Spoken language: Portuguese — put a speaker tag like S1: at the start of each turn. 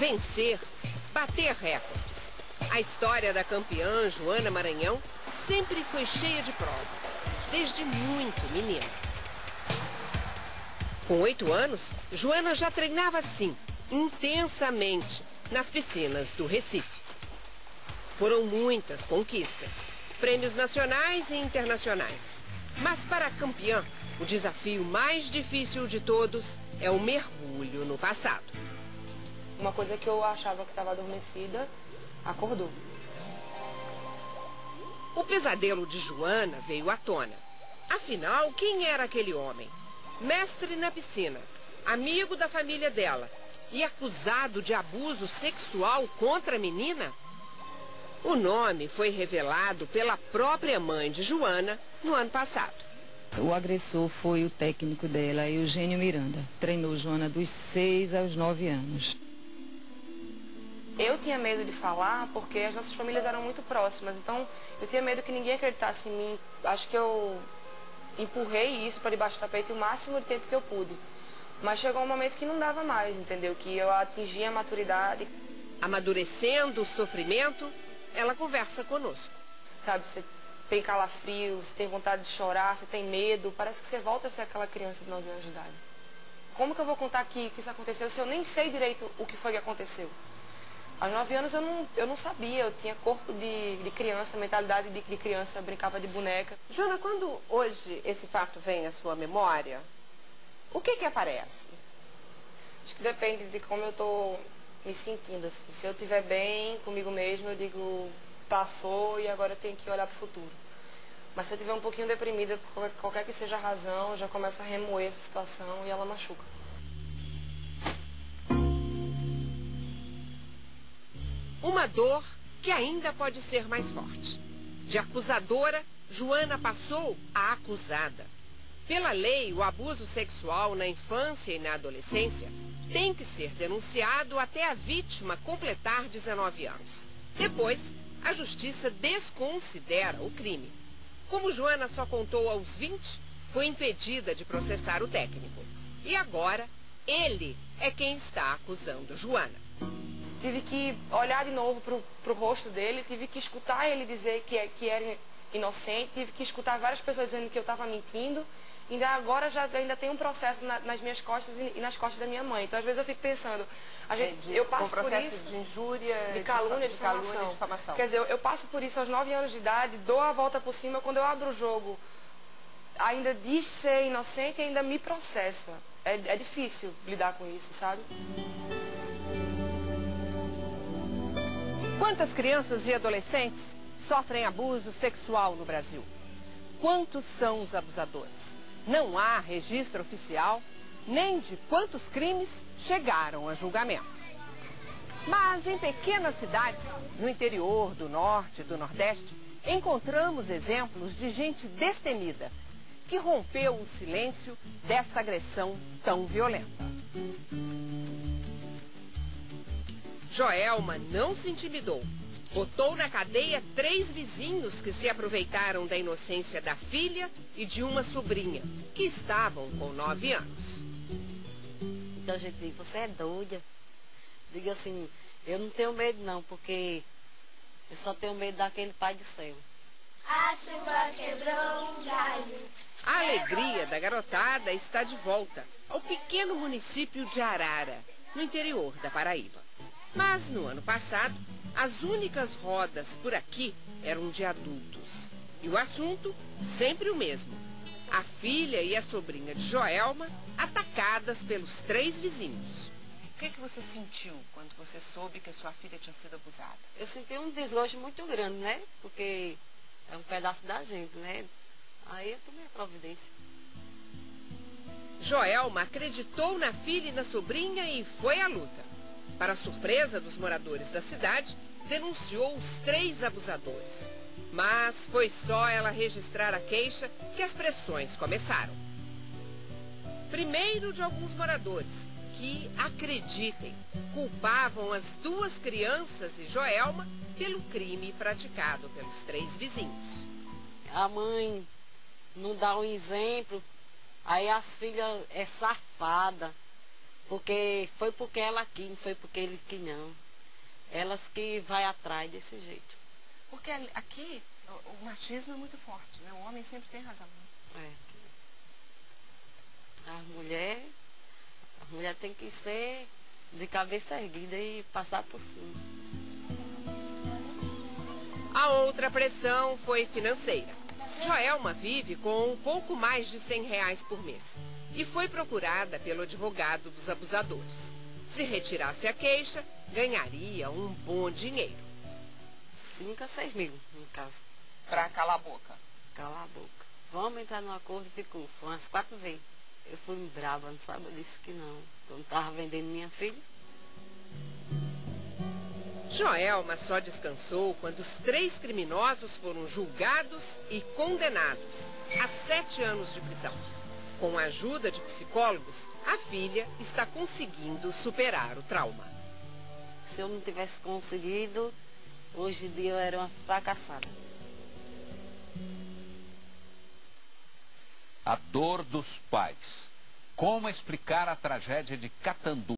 S1: Vencer, bater recordes. A história da campeã Joana Maranhão sempre foi cheia de provas, desde muito menina. Com 8 anos, Joana já treinava assim, intensamente, nas piscinas do Recife. Foram muitas conquistas, prêmios nacionais e internacionais. Mas para a campeã, o desafio mais difícil de todos é o mergulho no passado.
S2: Uma coisa que eu achava que estava adormecida, acordou.
S1: O pesadelo de Joana veio à tona. Afinal, quem era aquele homem? Mestre na piscina, amigo da família dela e acusado de abuso sexual contra a menina? O nome foi revelado pela própria mãe de Joana no ano passado.
S3: O agressor foi o técnico dela, Eugênio Miranda. Treinou Joana dos 6 aos 9 anos.
S2: Eu tinha medo de falar porque as nossas famílias eram muito próximas, então eu tinha medo que ninguém acreditasse em mim. Acho que eu empurrei isso para debaixo do tapete o máximo de tempo que eu pude. Mas chegou um momento que não dava mais, entendeu? Que eu atingi a maturidade.
S1: Amadurecendo o sofrimento, ela conversa conosco.
S2: Sabe, você tem calafrio, você tem vontade de chorar, você tem medo, parece que você volta a ser aquela criança de 9 anos de idade. Como que eu vou contar aqui que isso aconteceu se eu nem sei direito o que foi que aconteceu? Aos 9 anos eu não sabia, eu tinha corpo de criança, mentalidade de criança, brincava de boneca.
S1: Joana, quando hoje esse fato vem à sua memória, o que aparece?
S2: Acho que depende de como eu estou me sentindo. Assim. Se eu estiver bem comigo mesma, eu digo, passou e agora eu tenho que olhar para o futuro. Mas se eu estiver um pouquinho deprimida, por qualquer que seja a razão, eu já começo a remoer essa situação e ela machuca.
S1: Uma dor que ainda pode ser mais forte. De acusadora, Joana passou a acusada. Pela lei, o abuso sexual na infância e na adolescência tem que ser denunciado até a vítima completar 19 anos. Depois, a justiça desconsidera o crime. Como Joana só contou aos 20, foi impedida de processar o técnico. E agora, ele é quem está acusando Joana.
S2: Tive que olhar de novo pro rosto dele, tive que escutar ele dizer que era inocente, tive que escutar várias pessoas dizendo que eu estava mentindo. Ainda agora ainda tem um processo nas minhas costas e nas costas da minha mãe. Então, às vezes, eu fico pensando, eu passo por
S1: processo
S2: isso,
S1: de injúria,
S2: de calúnia, de difamação. Quer dizer, eu passo por isso aos 9 anos de idade, dou a volta por cima, quando eu abro o jogo, ainda diz ser inocente e ainda me processa. É difícil lidar com isso, sabe?
S1: Quantas crianças e adolescentes sofrem abuso sexual no Brasil? Quantos são os abusadores? Não há registro oficial, nem de quantos crimes chegaram a julgamento. Mas em pequenas cidades, no interior do Norte e do Nordeste, encontramos exemplos de gente destemida, que rompeu o silêncio desta agressão tão violenta. Joelma não se intimidou. Botou na cadeia 3 vizinhos que se aproveitaram da inocência da filha e de uma sobrinha, que estavam com 9 anos.
S4: Então a gente diz, você é doida. Digo assim, eu não tenho medo não, porque eu só tenho medo daquele Pai do céu.
S5: A chuva quebrou um galho.
S1: A alegria da garotada está de volta ao pequeno município de Arara, no interior da Paraíba. Mas no ano passado, as únicas rodas por aqui eram de adultos. E o assunto, sempre o mesmo. A filha e a sobrinha de Joelma atacadas pelos 3 vizinhos. O que você sentiu quando você soube que a sua filha tinha sido abusada?
S4: Eu senti um desgosto muito grande, né? Porque é um pedaço da gente, né? Aí eu tomei a providência.
S1: Joelma acreditou na filha e na sobrinha e foi à luta. Para a surpresa dos moradores da cidade, denunciou os 3 abusadores. Mas foi só ela registrar a queixa que as pressões começaram. Primeiro de alguns moradores que, acreditem, culpavam as 2 crianças e Joelma pelo crime praticado pelos 3 vizinhos.
S4: A mãe não dá um exemplo, aí as filhas é safada. porque ela quis, não foi porque ele quis, não. Elas que vai atrás desse jeito.
S1: Porque aqui o machismo é muito forte, né? O homem sempre tem razão. Né?
S4: A mulher tem que ser de cabeça erguida e passar por cima.
S1: A outra pressão foi financeira. Joelma vive com um pouco mais de R$100 por mês e foi procurada pelo advogado dos abusadores. Se retirasse a queixa, ganharia um bom dinheiro.
S4: 5 a 6 mil, no caso.
S1: Pra calar a boca.
S4: Calar a boca. Vamos entrar num acordo e ficou. Foi umas 4 vezes. Eu fui brava, não sabe? Eu disse que não. Eu não estava vendendo minha filha.
S1: Joelma só descansou quando os 3 criminosos foram julgados e condenados a 7 anos de prisão. Com a ajuda de psicólogos, a filha está conseguindo superar o trauma.
S4: Se eu não tivesse conseguido, hoje em dia eu era uma fracassada.
S6: A dor dos pais. Como explicar a tragédia de Catandu?